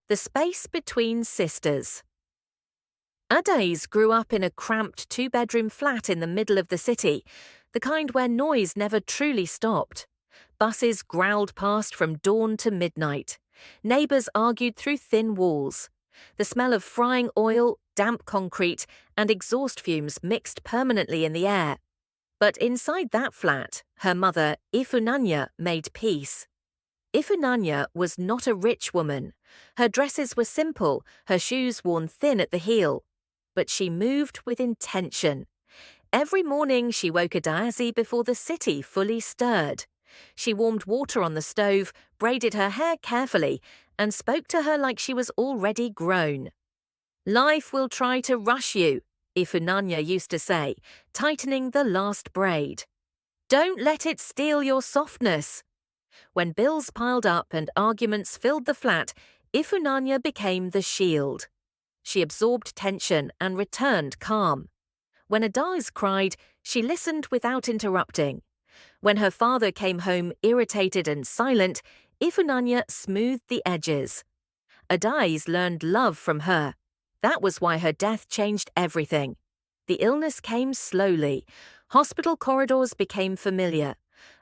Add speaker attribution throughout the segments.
Speaker 1: The space between sisters. Adaeze grew up in a cramped two-bedroom flat in the middle of the city, the kind where noise never truly stopped. Buses growled past from dawn to midnight. Neighbours argued through thin walls. The smell of frying oil, damp concrete, and exhaust fumes mixed permanently in the air. But inside that flat, her mother, Ifunanya, made peace. Ifunanya was not a rich woman. Her dresses were simple, her shoes worn thin at the heel. But she moved with intention. Every morning she woke Adaeze before the city fully stirred. She warmed water on the stove, braided her hair carefully, and spoke to her like she was already grown. "Life will try to rush you," Ifunanya used to say, tightening the last braid. "Don't let it steal your softness." When bills piled up and arguments filled the flat, Ifunanya became the shield. She absorbed tension and returned calm. When Adaeze cried, she listened without interrupting. When her father came home irritated and silent, Ifunanya smoothed the edges. Adaeze learned love from her. That was why her death changed everything. The illness came slowly. Hospital corridors became familiar.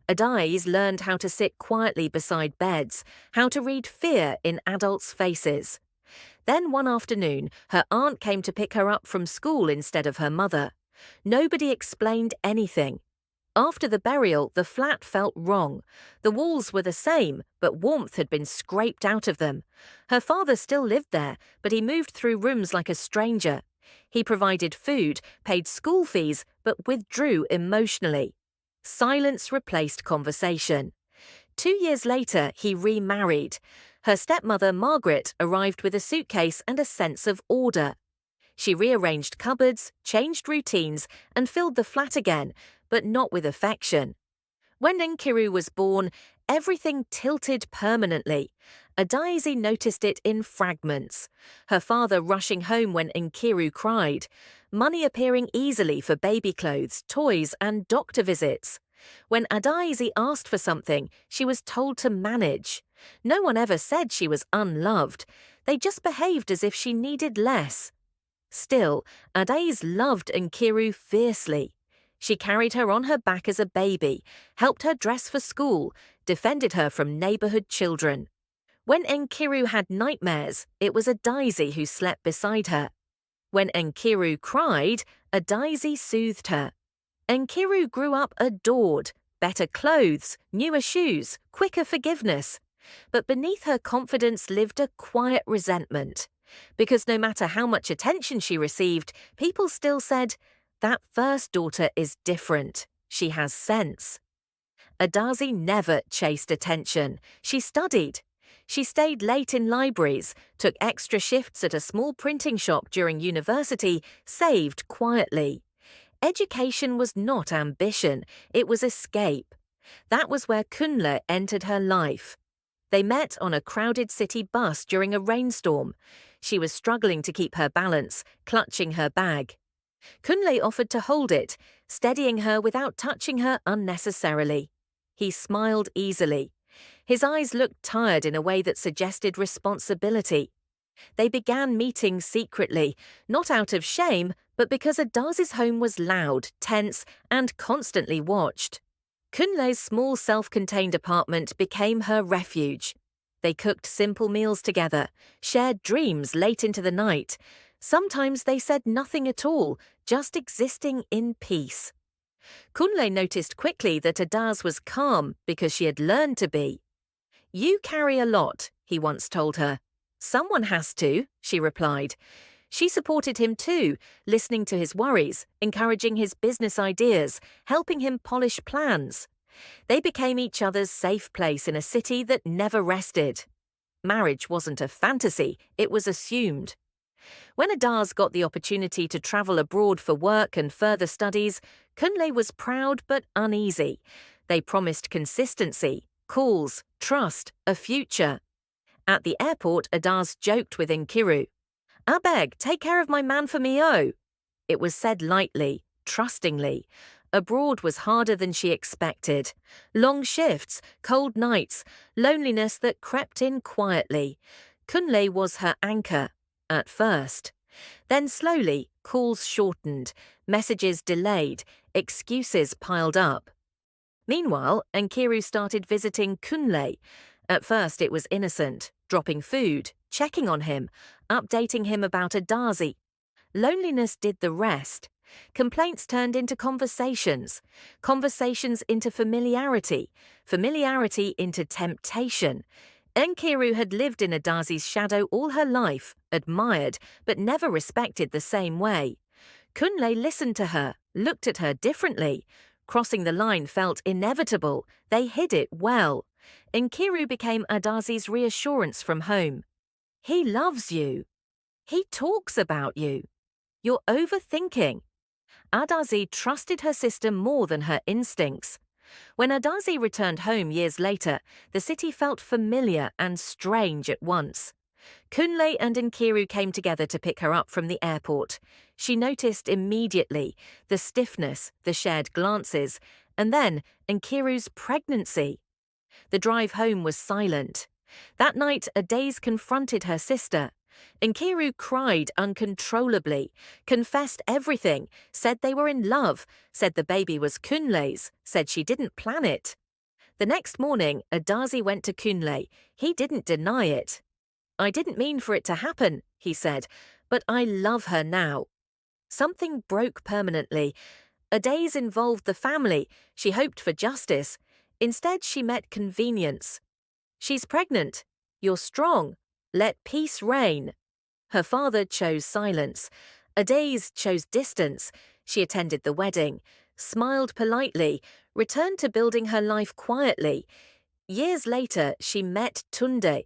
Speaker 1: Adaeze learned how to sit quietly beside beds, how to read fear in adults' faces. Then one afternoon, her aunt came to pick her up from school instead of her mother. Nobody explained anything. After the burial, the flat felt wrong. The walls were the same, but warmth had been scraped out of them. Her father still lived there, but he moved through rooms like a stranger. He provided food, paid school fees, but withdrew emotionally. Silence replaced conversation. 2 years later, he remarried. Her stepmother, Margaret, arrived with a suitcase and a sense of order. She rearranged cupboards, changed routines, and filled the flat again, but not with affection. When Nkiru was born, everything tilted permanently. Adaeze noticed it in fragments. Her father rushing home when Nkiru cried. Money appearing easily for baby clothes, toys, and doctor visits. When Adaeze asked for something, she was told to manage. No one ever said she was unloved. They just behaved as if she needed less. Still, Adaeze loved Nkiru fiercely. She carried her on her back as a baby, helped her dress for school, defended her from neighborhood children. When Nkiru had nightmares, it was Adaeze who slept beside her. When Nkiru cried, Adaeze soothed her. Nkiru grew up adored, better clothes, newer shoes, quicker forgiveness. But beneath her confidence lived a quiet resentment. Because no matter how much attention she received, people still said, "That first daughter is different. She has sense." Adaeze never chased attention. She studied. She stayed late in libraries, took extra shifts at a small printing shop during university, saved quietly. Education was not ambition, it was escape. That was where Kunle entered her life. They met on a crowded city bus during a rainstorm. She was struggling to keep her balance, clutching her bag. Kunle offered to hold it, steadying her without touching her unnecessarily. He smiled easily. His eyes looked tired in a way that suggested responsibility. They began meeting secretly, not out of shame, but because Adaze's home was loud, tense, and constantly watched. Kunle's small self-contained apartment became her refuge. They cooked simple meals together, shared dreams late into the night. Sometimes they said nothing at all, just existing in peace. Kunle noticed quickly that Adaeze was calm because she had learned to be. "You carry a lot," he once told her. "Someone has to," she replied. She supported him too, listening to his worries, encouraging his business ideas, helping him polish plans. They became each other's safe place in a city that never rested. Marriage wasn't a fantasy, it was assumed. When Adaeze got the opportunity to travel abroad for work and further studies, Kunle was proud but uneasy. They promised consistency, calls, trust, a future. At the airport, Adaeze joked with Nkiru. "Abeg, take care of my man for me, oh." It was said lightly, trustingly. Abroad was harder than she expected. Long shifts, cold nights, loneliness that crept in quietly. Kunle was her anchor, at first. Then slowly, calls shortened, messages delayed, excuses piled up. Meanwhile, Nkiru started visiting Kunle. At first it was innocent, dropping food, checking on him, updating him about Adaeze. Loneliness did the rest. Complaints turned into conversations, conversations into familiarity, familiarity into temptation. Nkiru had lived in Adaze's shadow all her life, admired, but never respected the same way. Kunle listened to her, looked at her differently. Crossing the line felt inevitable. They hid it well. Nkiru became Adaze's reassurance from home. He loves you. He talks about you. You're overthinking. Adaeze trusted her sister more than her instincts. When Adaeze returned home years later, the city felt familiar and strange at once. Kunle and Nkiru came together to pick her up from the airport. She noticed immediately the stiffness, the shared glances, and then Nkiru's pregnancy. The drive home was silent. That night, Adaeze confronted her sister. Nkiru cried uncontrollably, confessed everything, said they were in love, said the baby was Kunle's, said she didn't plan it. The next morning, Adaeze went to Kunle. He didn't deny it. I didn't mean for it to happen, he said, but I love her now. Something broke permanently. Adaeze involved the family. She hoped for justice. Instead, she met convenience. She's pregnant. You're strong. Let peace reign. Her father chose silence. Adaeze chose distance. She attended the wedding, smiled politely, returned to building her life quietly. Years later, she met Tunde.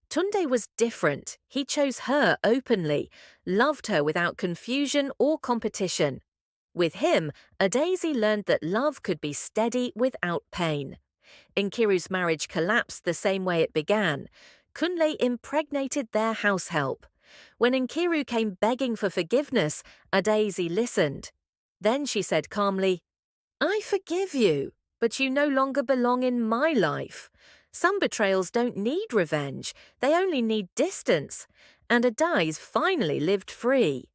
Speaker 1: Tunde was different. He chose her openly, loved her without confusion or competition. With him, Adaeze learned that love could be steady without pain. Nkiru's marriage collapsed the same way it began. Kunle impregnated their house help. When Nkiru came begging for forgiveness, Adaeze listened. Then she said calmly, I forgive you, but you no longer belong in my life. Some betrayals don't need revenge, they only need distance. And Adaeze finally lived free.